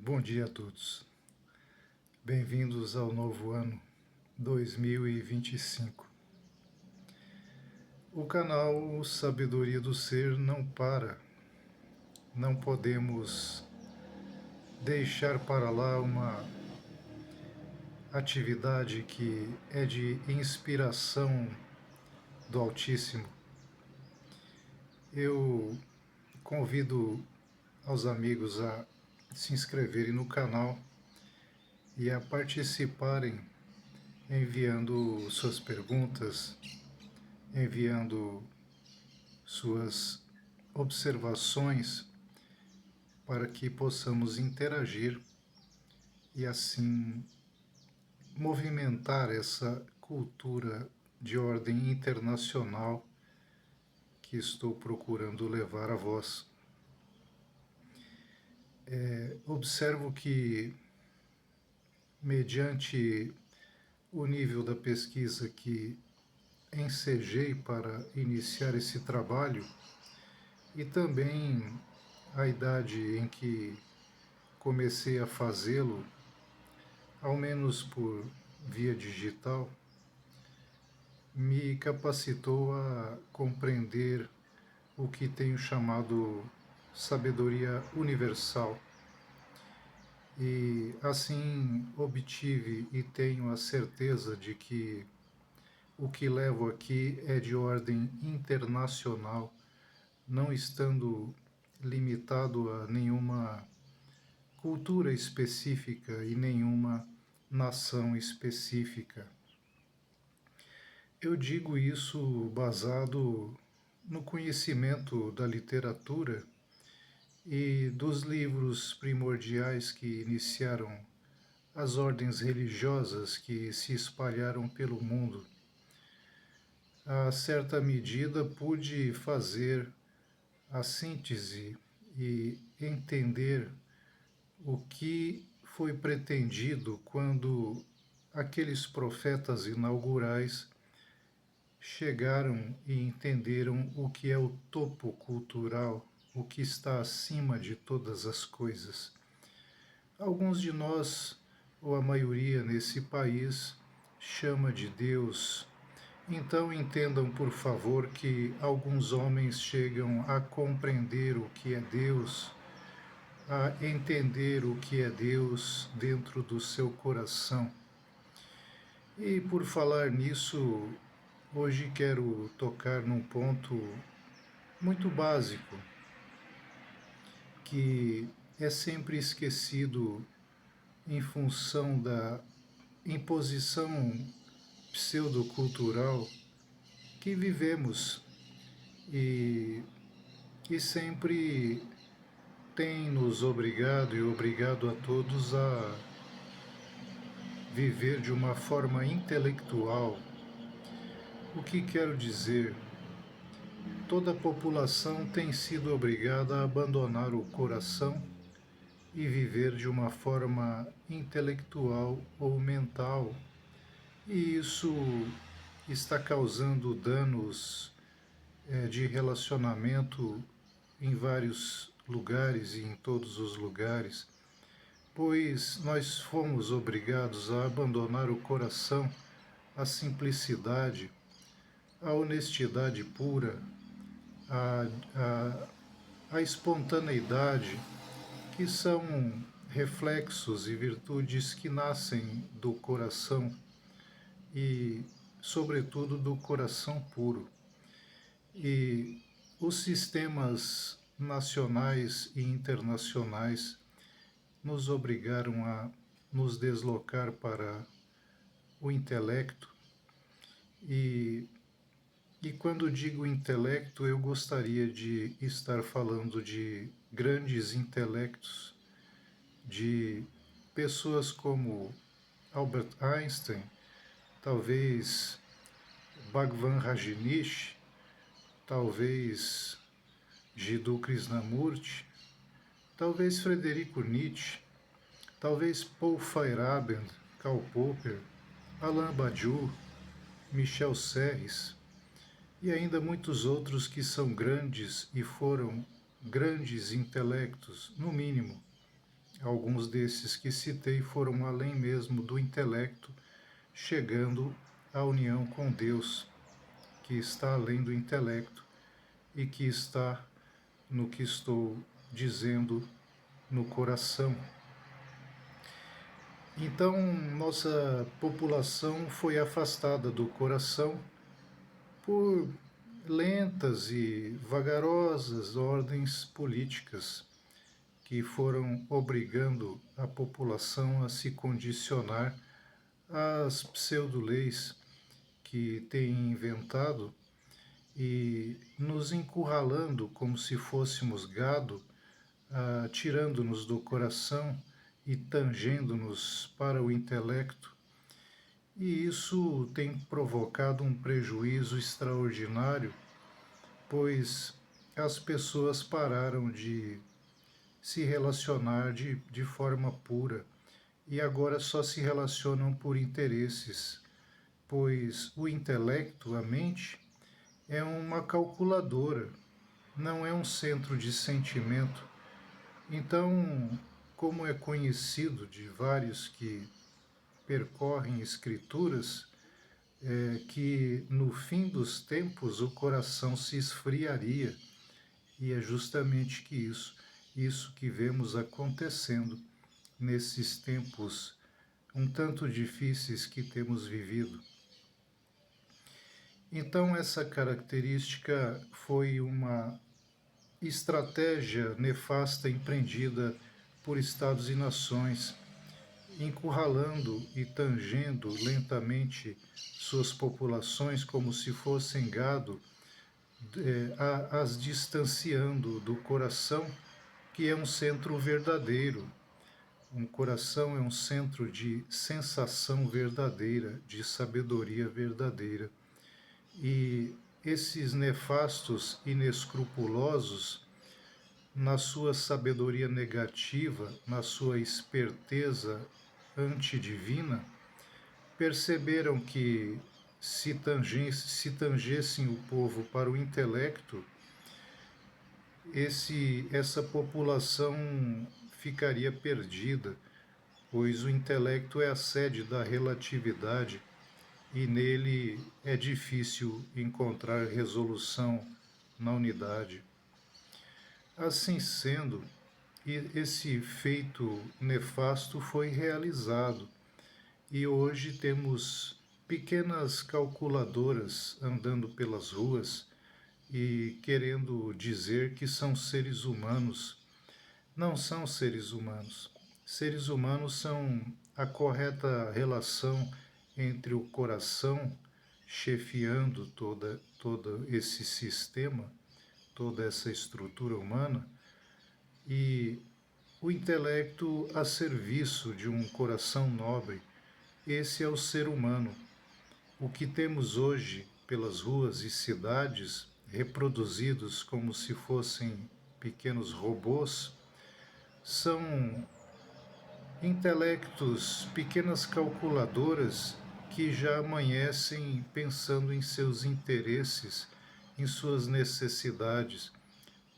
Bom dia a todos. Bem-vindos ao novo ano 2025. O canal Sabedoria do Ser não para. Não podemos deixar para lá uma atividade que é de inspiração do Altíssimo. Eu convido aos amigos a se inscreverem no canal e a participarem enviando suas perguntas, enviando suas observações para que possamos interagir e assim movimentar essa cultura de ordem internacional que estou procurando levar a vós. Observo que, mediante o nível da pesquisa que ensejei para iniciar esse trabalho e também a idade em que comecei a fazê-lo, ao menos por via digital, me capacitou a compreender o que tenho chamado sabedoria universal. E assim obtive e tenho a certeza de que o que levo aqui é de ordem internacional, não estando limitado a nenhuma cultura específica e nenhuma nação específica. Eu digo isso basado no conhecimento da literatura e dos livros primordiais que iniciaram as ordens religiosas que se espalharam pelo mundo. A certa medida pude fazer a síntese e entender o que foi pretendido quando aqueles profetas inaugurais chegaram e entenderam o que é o topo cultural, o que está acima de todas as coisas. Alguns de nós, ou a maioria nesse país, chama de Deus. Então entendam, por favor, que alguns homens chegam a compreender o que é Deus, a entender o que é Deus dentro do seu coração. E por falar nisso, hoje quero tocar num ponto muito básico, que é sempre esquecido em função da imposição pseudocultural que vivemos e sempre tem nos obrigado e obrigado a todos a viver de uma forma intelectual. O que quero dizer? Toda a população tem sido obrigada a abandonar o coração e viver de uma forma intelectual ou mental, e isso está causando danos de relacionamento em vários lugares e em todos os lugares, pois nós fomos obrigados a abandonar o coração, a simplicidade, a honestidade pura, a espontaneidade, que são reflexos e virtudes que nascem do coração e, sobretudo, do coração puro. E os sistemas nacionais e internacionais nos obrigaram a nos deslocar para o intelecto. E quando digo intelecto, eu gostaria de estar falando de grandes intelectos, de pessoas como Albert Einstein, talvez Bhagwan Rajneesh, talvez Jiddu Krishnamurti, talvez Frederico Nietzsche, talvez Paul Feyerabend, Karl Popper, Alain Badiou, Michel Serres e ainda muitos outros que são grandes e foram grandes intelectos, no mínimo, Alguns desses que citei foram além mesmo do intelecto, chegando à união com Deus, que está além do intelecto e que está no que estou dizendo no coração. Então, nossa população foi afastada do coração por lentas e vagarosas ordens políticas que foram obrigando a população a se condicionar às pseudo-leis que têm inventado e nos encurralando como se fôssemos gado, tirando-nos do coração e tangendo-nos para o intelecto. E isso tem provocado um prejuízo extraordinário, pois as pessoas pararam de se relacionar de forma pura e agora só se relacionam por interesses, pois o intelecto, a mente, é uma calculadora, não é um centro de sentimento. Então, como é conhecido de vários que percorrem escrituras, que no fim dos tempos o coração se esfriaria, e é justamente isso que vemos acontecendo nesses tempos um tanto difíceis que temos vivido. Então, essa característica foi uma estratégia nefasta empreendida por estados e nações, encurralando e tangendo lentamente suas populações como se fossem gado, as distanciando do coração, que é um centro verdadeiro. Um coração é um centro de sensação verdadeira, de sabedoria verdadeira. E esses nefastos, inescrupulosos, na sua sabedoria negativa, na sua esperteza antidivina, perceberam que se tangessem o povo para o intelecto, essa população ficaria perdida, pois o intelecto é a sede da relatividade e nele é difícil encontrar resolução na unidade. Assim sendo, esse feito nefasto foi realizado e hoje temos pequenas calculadoras andando pelas ruas e querendo dizer que são seres humanos. Não são seres humanos. Seres humanos são a correta relação entre o coração chefiando todo esse sistema, toda essa estrutura humana, e o intelecto a serviço de um coração nobre. Esse é o ser humano. O que temos hoje pelas ruas e cidades, reproduzidos como se fossem pequenos robôs, são intelectos, pequenas calculadoras que já amanhecem pensando em seus interesses, em suas necessidades,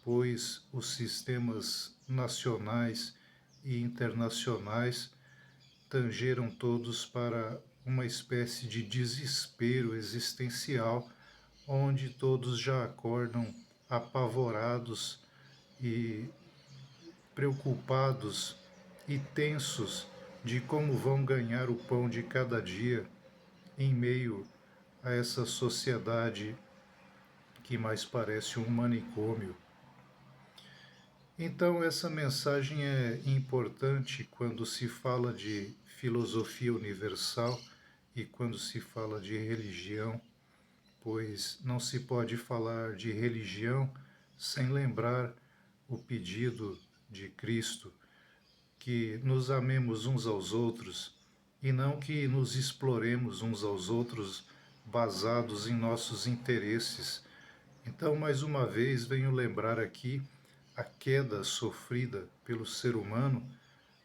pois os sistemas nacionais e internacionais tangeram todos para uma espécie de desespero existencial, onde todos já acordam apavorados e preocupados e tensos de como vão ganhar o pão de cada dia em meio a essa sociedade que mais parece um manicômio. Então, essa mensagem é importante quando se fala de filosofia universal e quando se fala de religião, pois não se pode falar de religião sem lembrar o pedido de Cristo, que nos amemos uns aos outros e não que nos exploremos uns aos outros basados em nossos interesses. Então, mais uma vez, venho lembrar aqui a queda sofrida pelo ser humano,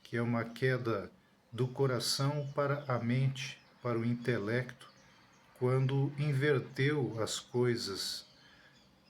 que é uma queda do coração para a mente, para o intelecto, quando inverteu as coisas,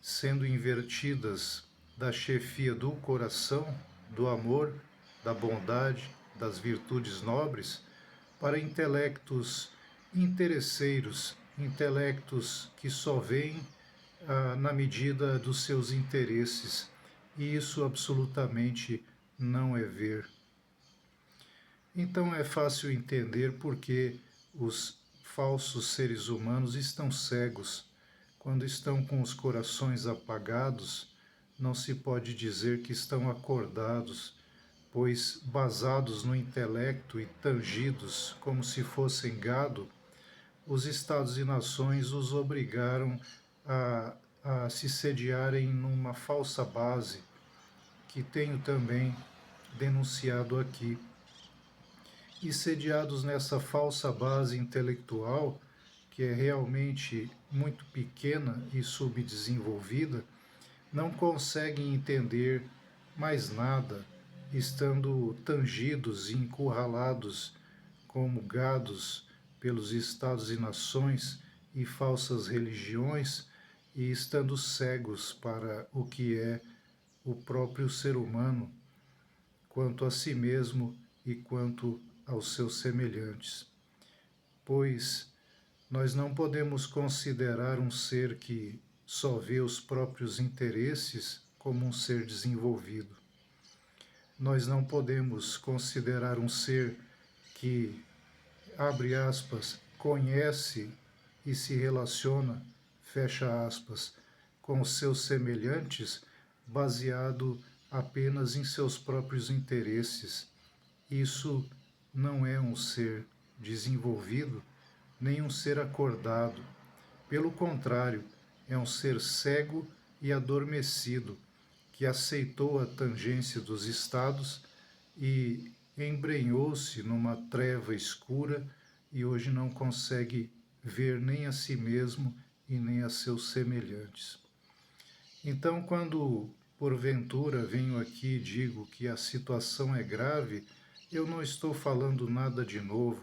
sendo invertidas da chefia do coração, do amor, da bondade, das virtudes nobres, para intelectos interesseiros, intelectos que só veem na medida dos seus interesses. E isso absolutamente não é ver. Então é fácil entender por que os falsos seres humanos estão cegos. Quando estão com os corações apagados, não se pode dizer que estão acordados, pois, basados no intelecto e tangidos como se fossem gado, os estados e nações os obrigaram a se sediarem numa falsa base, que tenho também denunciado aqui. E sediados nessa falsa base intelectual, que é realmente muito pequena e subdesenvolvida, não conseguem entender mais nada, estando tangidos e encurralados como gados pelos estados e nações e falsas religiões, e estando cegos para o que é o próprio ser humano, quanto a si mesmo e quanto aos seus semelhantes. Pois nós não podemos considerar um ser que só vê os próprios interesses como um ser desenvolvido. Nós não podemos considerar um ser que, abre aspas, conhece e se relaciona, fecha aspas, com os seus semelhantes, baseado apenas em seus próprios interesses. Isso não é um ser desenvolvido, nem um ser acordado. Pelo contrário, é um ser cego e adormecido, que aceitou a tangência dos estados e embrenhou-se numa treva escura e hoje não consegue ver nem a si mesmo e nem a seus semelhantes. Então, quando porventura venho aqui e digo que a situação é grave, eu não estou falando nada de novo.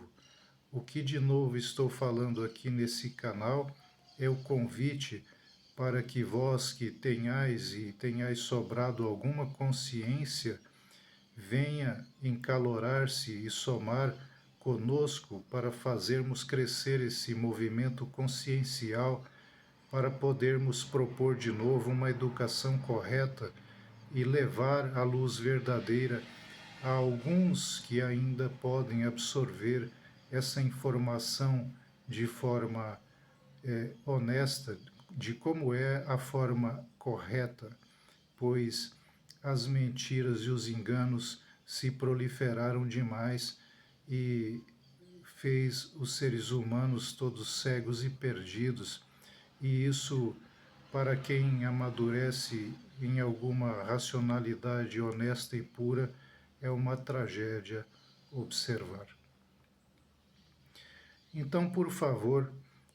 O que de novo estou falando aqui nesse canal é o convite para que vós que tenhais sobrado alguma consciência, venha encalorar-se e somar conosco para fazermos crescer esse movimento consciencial, para podermos propor de novo uma educação correta e levar a luz verdadeira a alguns que ainda podem absorver essa informação de forma honesta, de como é a forma correta, pois as mentiras e os enganos se proliferaram demais e fez os seres humanos todos cegos e perdidos. E isso, para quem amadurece em alguma racionalidade honesta e pura, é uma tragédia observar. Então, por favor,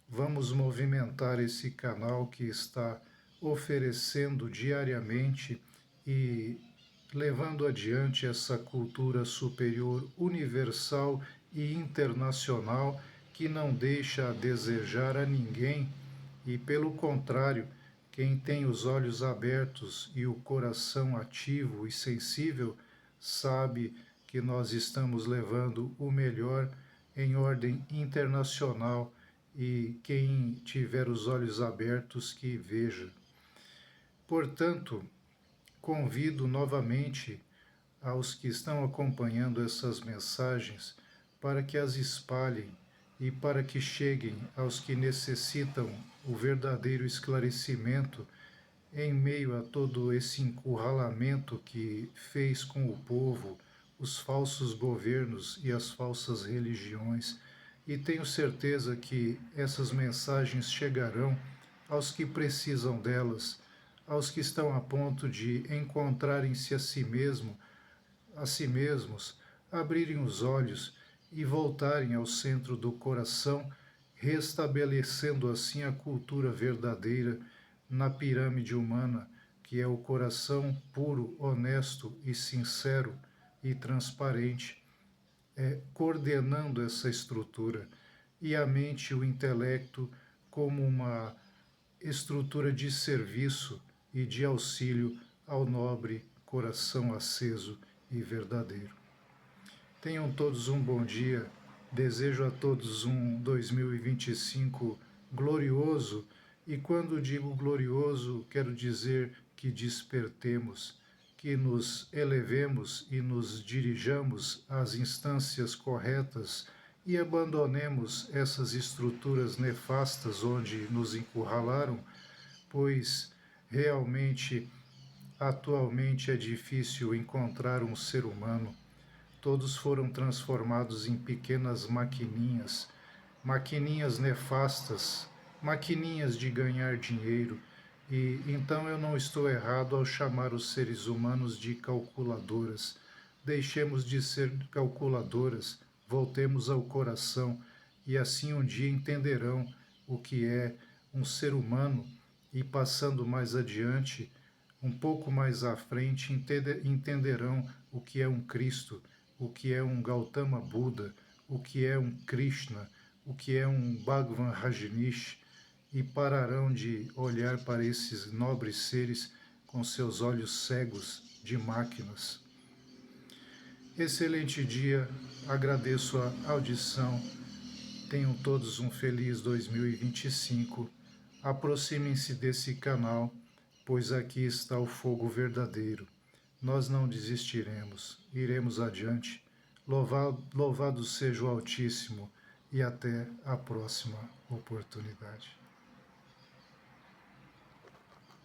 vamos movimentar esse canal que está oferecendo diariamente e levando adiante essa cultura superior universal e internacional que não deixa a desejar a ninguém e, pelo contrário, quem tem os olhos abertos e o coração ativo e sensível sabe que nós estamos levando o melhor em ordem internacional e quem tiver os olhos abertos que veja. Portanto, convido novamente aos que estão acompanhando essas mensagens para que as espalhem e para que cheguem aos que necessitam o verdadeiro esclarecimento em meio a todo esse encurralamento que fez com o povo os falsos governos e as falsas religiões. E tenho certeza que essas mensagens chegarão aos que precisam delas, aos que estão a ponto de encontrarem-se a si mesmos, abrirem os olhos e voltarem ao centro do coração, restabelecendo assim a cultura verdadeira na pirâmide humana, que é o coração puro, honesto e sincero e transparente, coordenando essa estrutura, e a mente e o intelecto como uma estrutura de serviço e de auxílio ao nobre coração aceso e verdadeiro. Tenham todos um bom dia, desejo a todos um 2025 glorioso, e quando digo glorioso, quero dizer que despertemos, que nos elevemos e nos dirijamos às instâncias corretas e abandonemos essas estruturas nefastas onde nos encurralaram, pois realmente, atualmente é difícil encontrar um ser humano. Todos foram transformados em pequenas maquininhas, maquininhas nefastas, maquininhas de ganhar dinheiro. E então eu não estou errado ao chamar os seres humanos de calculadoras. Deixemos de ser calculadoras, voltemos ao coração, e assim um dia entenderão o que é um ser humano, e passando mais adiante, um pouco mais à frente, entenderão o que é um Cristo, o que é um Gautama Buda, o que é um Krishna, o que é um Bhagavan Rajneesh, e pararão de olhar para esses nobres seres com seus olhos cegos de máquinas. Excelente dia, agradeço a audição, tenham todos um feliz 2025, aproximem-se desse canal, pois aqui está o fogo verdadeiro. Nós não desistiremos, iremos adiante. Louvado seja o Altíssimo, e até a próxima oportunidade.